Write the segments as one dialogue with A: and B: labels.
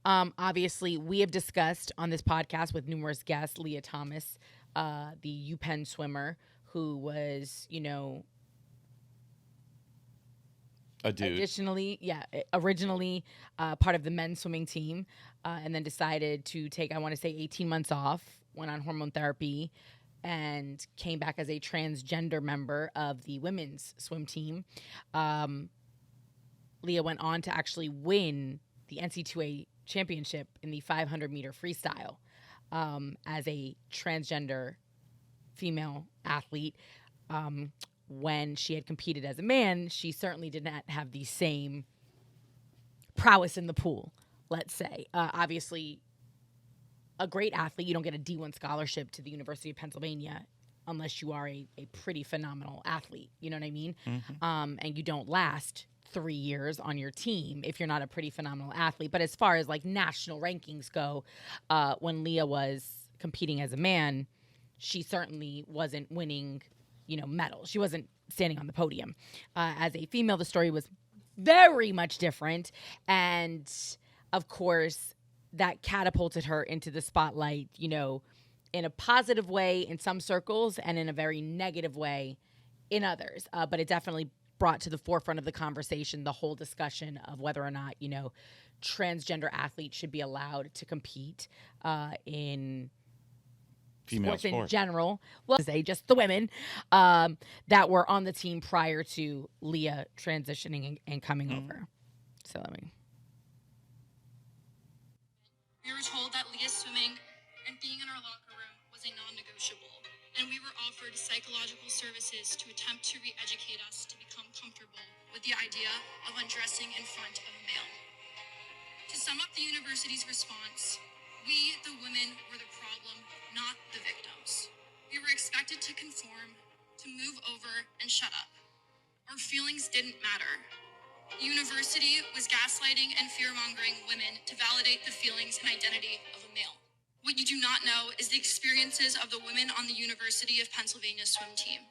A: Obviously, we have discussed on this podcast with numerous guests, Leah Thomas, the UPenn swimmer, who was,
B: a dude.
A: Originally part of the men's swimming team, and then decided to take, I want to say, 18 months off, went on hormone therapy, and came back as a transgender member of the women's swim team. Leah went on to actually win the NC2A championship in the 500-meter freestyle as a transgender female athlete. When she had competed as a man, she certainly did not have the same prowess in the pool, let's say. Obviously, a great athlete, you don't get a D1 scholarship to the University of Pennsylvania unless you are a pretty phenomenal athlete. You know what I mean? Mm-hmm. And you don't last 3 years on your team if you're not a pretty phenomenal athlete. But as far as like national rankings go, when Leah was competing as a man, she certainly wasn't winning, medals. She wasn't standing on the podium. As a female, the story was very much different. And of course, that catapulted her into the spotlight, in a positive way in some circles and in a very negative way in others. But it definitely brought to the forefront of the conversation the whole discussion of whether or not, transgender athletes should be allowed to compete in
B: female
A: sports in general. Well, say just the women that were on the team prior to Leah transitioning and coming over. So let me.
C: We were told that Leah's swimming and being in our locker room was a non-negotiable, and we were offered psychological services to attempt to re-educate us to become comfortable with the idea of undressing in front of a male. To sum up the university's response, we, the women, were the problem, not the victims. We were expected to conform, to move over, and shut up. Our feelings didn't matter. The university was gaslighting and fear-mongering women to validate the feelings and identity of a male. What you do not know is the experiences of the women on the University of Pennsylvania swim team.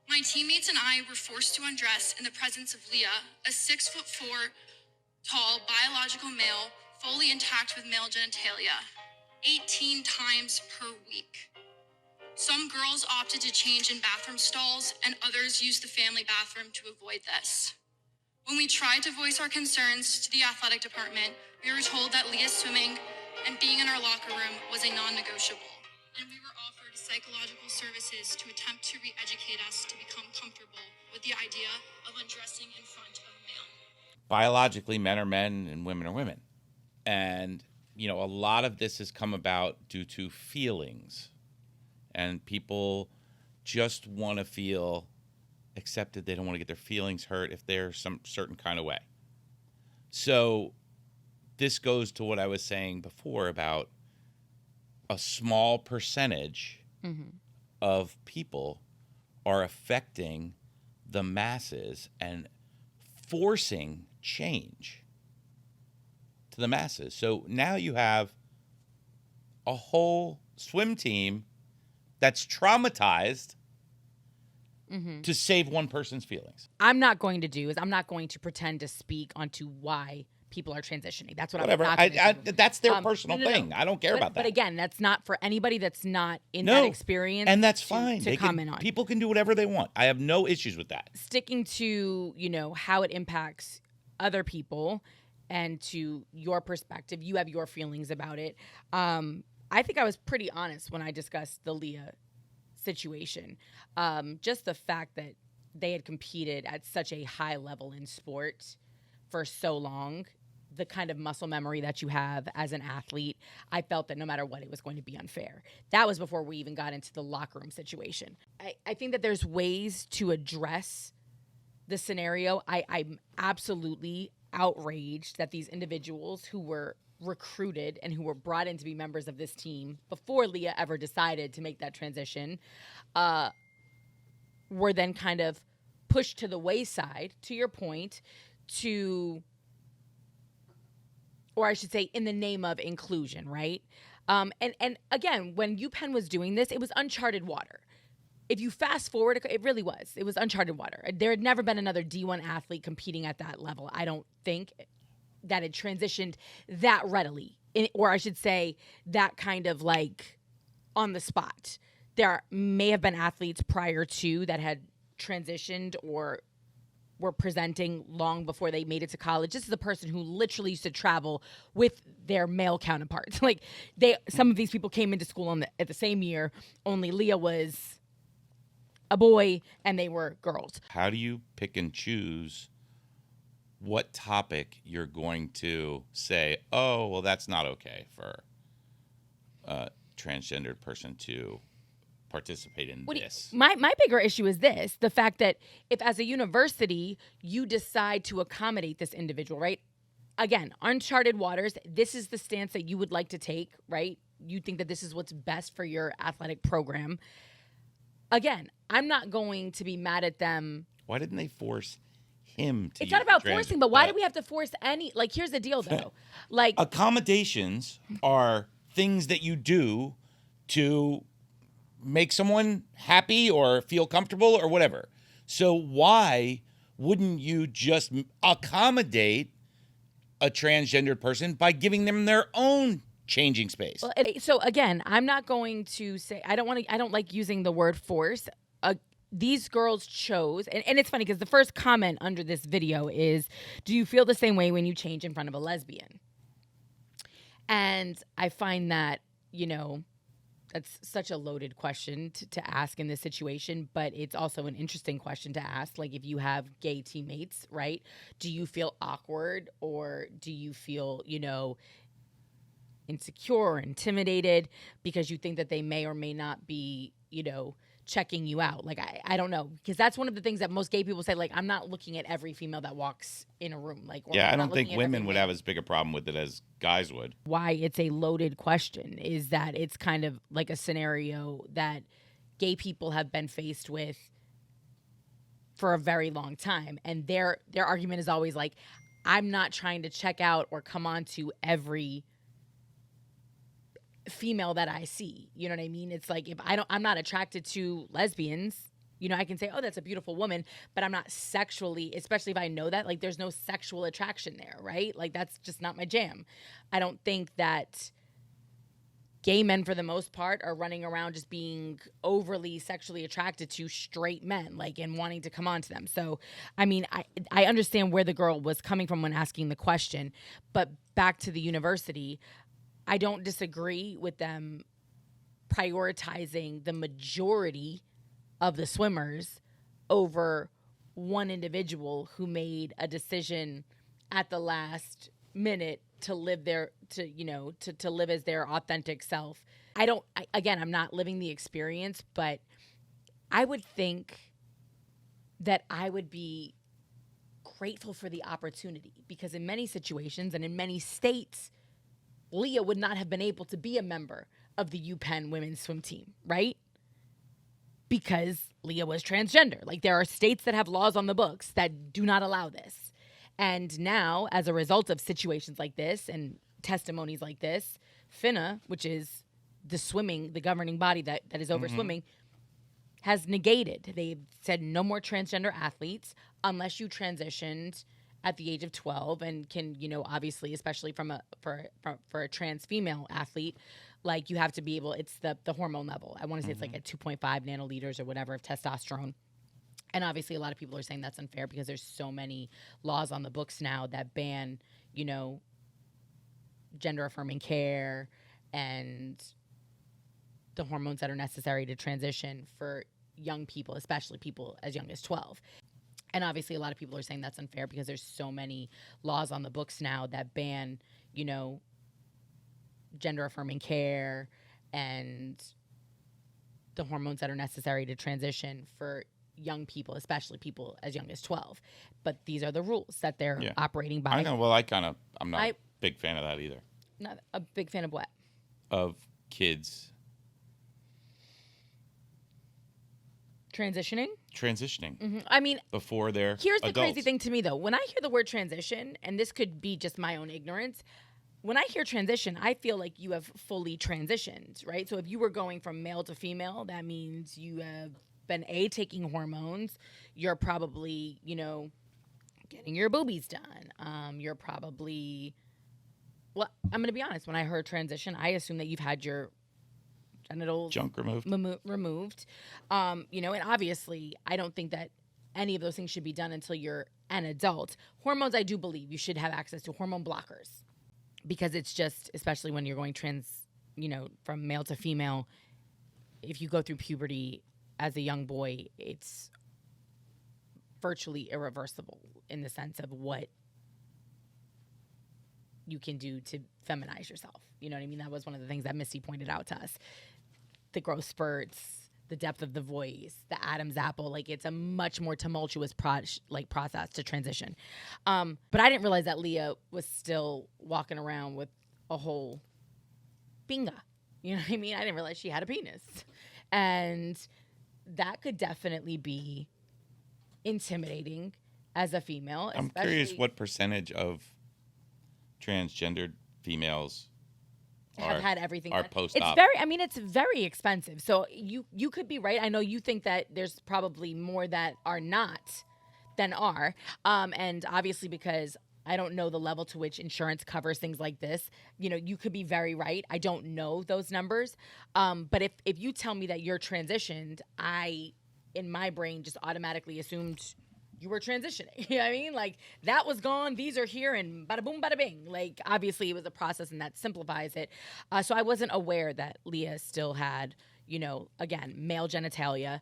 C: My teammates and I were forced to undress in the presence of Leah, a 6'4" tall biological male, fully intact with male genitalia, 18 times per week. Some girls opted to change in bathroom stalls, and others used the family bathroom to avoid this. When we tried to voice our concerns to the athletic department, we were told that Leah's swimming and being in our locker room was a non-negotiable, and we were offered psychological services to attempt to re-educate us to become comfortable with the idea of undressing in front of a male.
B: Biologically, men are men and women are women. And, a lot of this has come about due to feelings. And people just want to feel accepted. They don't want to get their feelings hurt if they're some certain kind of way. So this goes to what I was saying before about a small percentage of people are affecting the masses and forcing change to the masses. So now you have a whole swim team that's traumatized to save one person's feelings.
A: I'm not going to pretend to speak onto why people are transitioning. That's what
B: Whatever.
A: I'm not going to do.
B: That's their personal thing. I don't care about that.
A: But again, that's not for anybody that's not in that experience.
B: And that's fine.
A: To comment on.
B: People can do whatever they want. I have no issues with that.
A: Sticking to, how it impacts other people and to your perspective, you have your feelings about it. I think I was pretty honest when I discussed the Leah situation. Just the fact that they had competed at such a high level in sport for so long, the kind of muscle memory that you have as an athlete, I felt that no matter what, it was going to be unfair. That was before we even got into the locker room situation. I think that there's ways to address the scenario. I'm absolutely outraged that these individuals who were recruited and who were brought in to be members of this team before Leah ever decided to make that transition were then kind of pushed to the wayside, to your point, or I should say in the name of inclusion, right? And again, when UPenn was doing this, it was uncharted water. If you fast forward, it really was. It was uncharted water. There had never been another D1 athlete competing at that level, I don't think. that it transitioned that readily, or I should say that kind of like on the spot. There may have been athletes prior to that had transitioned or were presenting long before they made it to college. This is a person who literally used to travel with their male counterparts. Like some of these people came into school at the same year, only Leah was a boy and they were girls.
B: How do you pick and choose what topic you're going to say, oh, well, that's not okay for a transgendered person to participate in this?
A: My bigger issue is this, the fact that if as a university you decide to accommodate this individual, right? Again, uncharted waters, this is the stance that you would like to take, right? You think that this is what's best for your athletic program. Again, I'm not going to be mad at them.
B: Why didn't they force him to?
A: It's not about forcing, but why do we have to force any? Like, here's the deal, though. Like,
B: accommodations are things that you do to make someone happy or feel comfortable or whatever. So why wouldn't you just accommodate a transgendered person by giving them their own changing space?
A: Well, so again, I'm not going to say, I don't like using the word force. These girls chose, and it's funny because the first comment under this video is, do you feel the same way when you change in front of a lesbian? And I find that, that's such a loaded question to ask in this situation, but it's also an interesting question to ask. Like, if you have gay teammates, right? Do you feel awkward, or do you feel, insecure or intimidated because you think that they may or may not be, checking you out? Like, I don't know, because that's one of the things that most gay people say, like, I'm not looking at every female that walks in a room. Like,
B: yeah, I don't think women would have as big a problem with it as guys would.
A: Why it's a loaded question is that it's kind of like a scenario that gay people have been faced with for a very long time. And their argument is always like, I'm not trying to check out or come on to every female that I see. You know what I mean? It's like, if I'm not attracted to lesbians, I can say, oh, that's a beautiful woman, but I'm not sexually, especially if I know that, like, there's no sexual attraction there, right? Like, that's just not my jam. I don't think that gay men, for the most part, are running around just being overly sexually attracted to straight men, like, and wanting to come on to them. So, I mean, I understand where the girl was coming from when asking the question, but back to the university, I don't disagree with them prioritizing the majority of the swimmers over one individual who made a decision at the last minute to live to live as their authentic self. I'm not living the experience, but I would think that I would be grateful for the opportunity, because in many situations and in many states, Leah would not have been able to be a member of the UPenn women's swim team, right? Because Leah was transgender. Like, there are states that have laws on the books that do not allow this. And now, as a result of situations like this and testimonies like this, FINA, which is the governing body that is over swimming, has negated. They've said no more transgender athletes unless you transitioned at the age of 12 and can, obviously, especially for a trans female athlete, like, you have to be able, it's the hormone level. I want to say it's like at 2.5 nanoliters or whatever of testosterone. And obviously a lot of people are saying that's unfair because there's so many laws on the books now that ban, gender affirming care and the hormones that are necessary to transition for young people, especially people as young as 12. And obviously a lot of people are saying that's unfair because there's so many laws on the books now that ban, gender affirming care and the hormones that are necessary to transition for young people, especially people as young as 12. But these are the rules that they're operating by.
B: I know. Well, I'm not a big fan of that either.
A: Not a big fan of what?
B: Of kids
A: transitioning.
B: Mm-hmm.
A: I mean,
B: before they're
A: here's the
B: adults.
A: crazy thing to me, though. When I hear the word transition, and this could be just my own ignorance, when I hear transition, I feel like you have fully transitioned, right? So if you were going from male to female, that means you have been taking hormones. You're probably, getting your boobies done. You're probably, well, I'm going to be honest. When I heard transition, I assume that you've had your genital
B: Junk removed.
A: removed. You know, and obviously, I don't think that any of those things should be done until you're an adult. Hormones, I do believe you should have access to hormone blockers because it's just, especially when you're going you know, from male to female, if you go through puberty as a young boy, it's virtually irreversible in the sense of what you can do to feminize yourself. You know what I mean? That was one of the things that Missy pointed out to us. The growth spurts, the depth of the voice, the Adam's apple, like it's a much more tumultuous process to transition. But I didn't realize that Leah was still walking around with a whole binga. You know what I mean? I didn't realize she had a penis. And that could definitely be intimidating as a female.
B: I'm curious what percentage of transgendered females
A: have had everything
B: are
A: done.
B: post-op.
A: It's very expensive. So you could be right. I know you think that there's probably more that are not than are. And obviously because I don't know the level to which insurance covers things like this, you know, you could be very right. I don't know those numbers. But if you tell me that you're transitioned, I, in my brain, just automatically assumed you were transitioning. You know what I mean? Like, that was gone, these are here, and bada boom, bada bing. Like, obviously, it was a process, and that simplifies it. So I wasn't aware that Leah still had, you know, again, male genitalia.